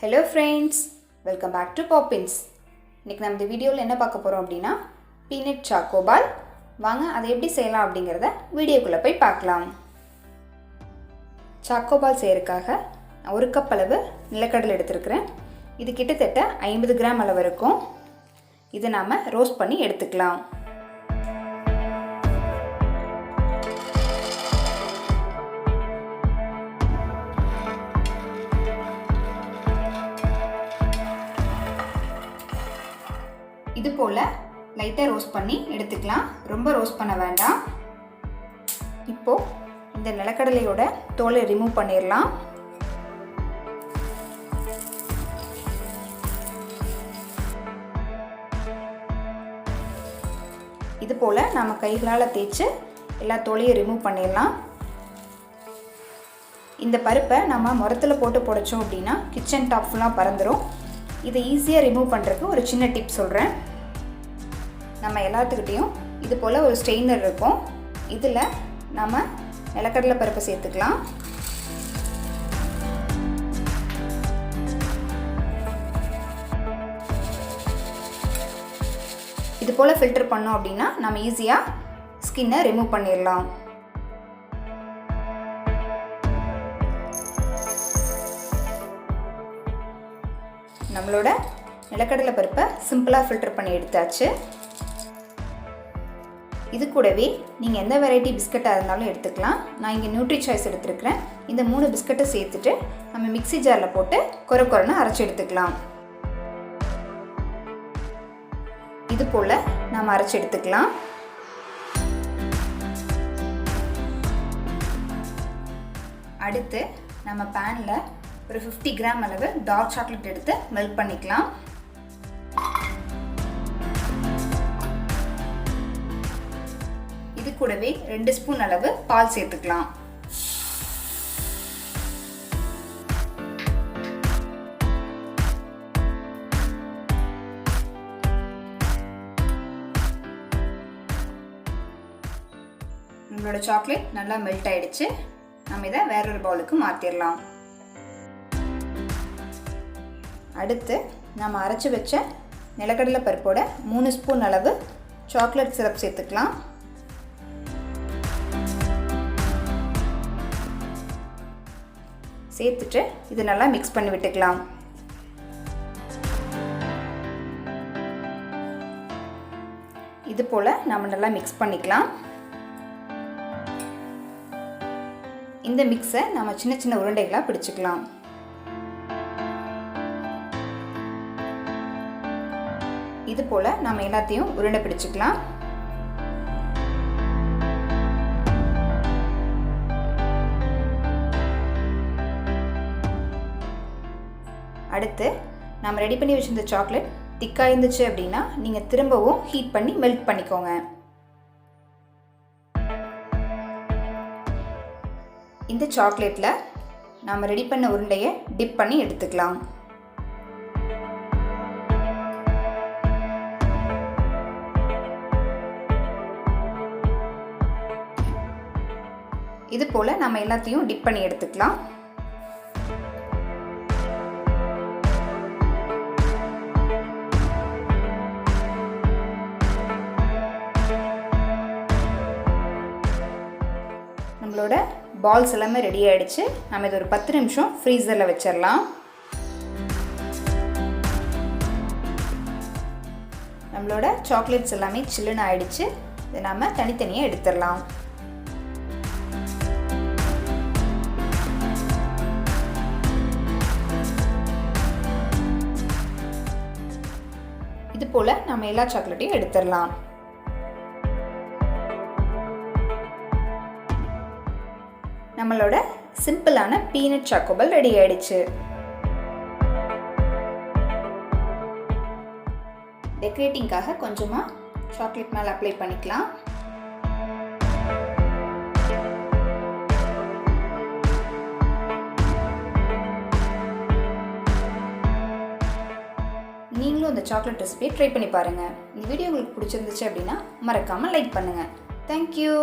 Hello friends, welcome back to Poppins. இன்னைக்கு நம்ம இந்த வீடியோவில் என்ன பார்க்க போறோம் அப்படினா பீனட் சாக்கோ பால். வாங்க அதை எப்படி செய்யலாம் அப்படிங்கறத வீடியோக்குள்ள போய் பார்க்கலாம். சாக்கோ பால் செய்யறதுக்காக நான் 1 கப் அளவு நிலக்கடலை எடுத்துக்கிறேன். இது கிட்டத்தட்ட 50 கிராம் அளவு இருக்கும். இதை நாம ரோஸ்ட் பண்ணி எடுத்துக்கலாம். இது போல லைட்டா ரோஸ்ட் பண்ணி எடுத்துக்கலாம். ரொம்ப ரோஸ்ட் பண்ண வேண்டாம். இப்போ இந்த நிலக்கடலையோட தோலை ரிமூவ் பண்ணிரலாம். இது போல நாம கைகளால தேய்ச்சு எல்லா தோலையும் ரிமூவ் பண்ணிரலாம். இந்த பருப்பை நம்ம முரத்துல போட்டு புடைச்சோம் அப்படினா கிச்சன் டாப் ஃபுல்லா பறந்துரும். இதை ஈஸியா ரிமூவ் பண்றதுக்கு ஒரு சின்ன டிப் சொல்றேன். நம்ம எல்லாத்துக்கிட்டையும் இது போல ஒரு ஸ்ட்ரெயினர் இருக்கும். இதுல நாம நிலக்கடலை பருப்பை சேர்த்துக்கலாம். இது போல ஃபில்டர் பண்ணோம் அப்படினா நாம ஈஸியா ஸ்கின்னை ரிமூவ் பண்ணிரலாம். நம்மளோட நிலக்கடலை பருப்பை சிம்பிளா ஃபில்டர் பண்ணி எடுத்தாச்சு. இது கூடவே நீங்கள் எந்த வெரைட்டி பிஸ்கட்டாக இருந்தாலும் எடுத்துக்கலாம். நான் இங்கே நியூட்ரி சாய்ஸ் எடுத்துருக்கிறேன். இந்த 3 பிஸ்கட்டை சேர்த்துட்டு நம்ம மிக்ஸி ஜாரில் போட்டு கொரன்னு அரைச்சி எடுத்துக்கலாம். இது போல் நாம் அரைச்சி எடுத்துக்கலாம். அடுத்து நம்ம பேனில் ஒரு 50 கிராம் அளவு டார்க் சாக்லேட் எடுத்து மெல்ட் பண்ணிக்கலாம். இது கூடவே 2 ஸ்பூன் அளவு பால் சேர்த்துக்கலாம். நம்மளோட சாக்லேட் நல்லா மெல்ட் ஆயிடுச்சு. நம்ம இதை வேற ஒரு பவுலுக்கு மாத்திரலாம். அடுத்து நம்ம அரைச்சு வச்ச நிலக்கடலை பருப்போட 3 ஸ்பூன் அளவு சாக்லேட் சிரப் சேர்த்துக்கலாம். சேர்த்துட்டு இது நல்லா மிக்ஸ் பண்ணி விட்டுக்கலாம். இது போல நாம நல்லா மிக்ஸ் பண்ணிக்கலாம். இந்த மிக்ஸை நாம சின்ன சின்ன உருண்டைகளா பிடிச்சுக்கலாம். இது போல நாம எல்லாத்தையும் உருண்டை பிடிச்சுக்கலாம். அடுத்து நம்ம ரெடி பண்ணி வச்சிருந்த சாக்லேட் திக்கா இருந்துச்சு அப்படின்னா நீங்க திரும்பவும் ஹீட் பண்ணி மெல்ட் பண்ணிக்கோங்க. இந்த சாக்லேட்ல நாம ரெடி பண்ண உருண்டையை டிப் பண்ணி எடுத்துக்கலாம். இது போல நம்ம எல்லாத்தையும் டிப் பண்ணி எடுத்துக்கலாம். நம்மளோட பால்ஸ் எல்லாமே ரெடி ஆயிடுச்சு. நம்ம இது ஒரு 10 நிமிஷம் ஃப்ரீசர்ல வச்சிரலாம். நம்மளோட சாக்லேட்ஸ் எல்லாமே சில்லுன்னு ஆயிடுச்சு. இதை நாம தனித்தனியா எடுத்துடலாம். இது போல நம்ம எல்லா சாக்லேட்டையும் எடுத்துடலாம். நம்மளோட சிம்பிளான பீனட் சாக்கோ பால் ரெடி ஆயிடுச்சு. டெக்கரேட்டிங்காக கொஞ்சமா சாக்லேட் மேல அப்ளை பண்ணிக்கலாம். நீங்களும் இந்த சாக்லேட் ரெசிபியை ட்ரை பண்ணி பாருங்க. இந்த வீடியோ உங்களுக்கு பிடிச்சிருந்துச்சு அப்படின்னா மறக்காம லைக் பண்ணுங்க. Thank you.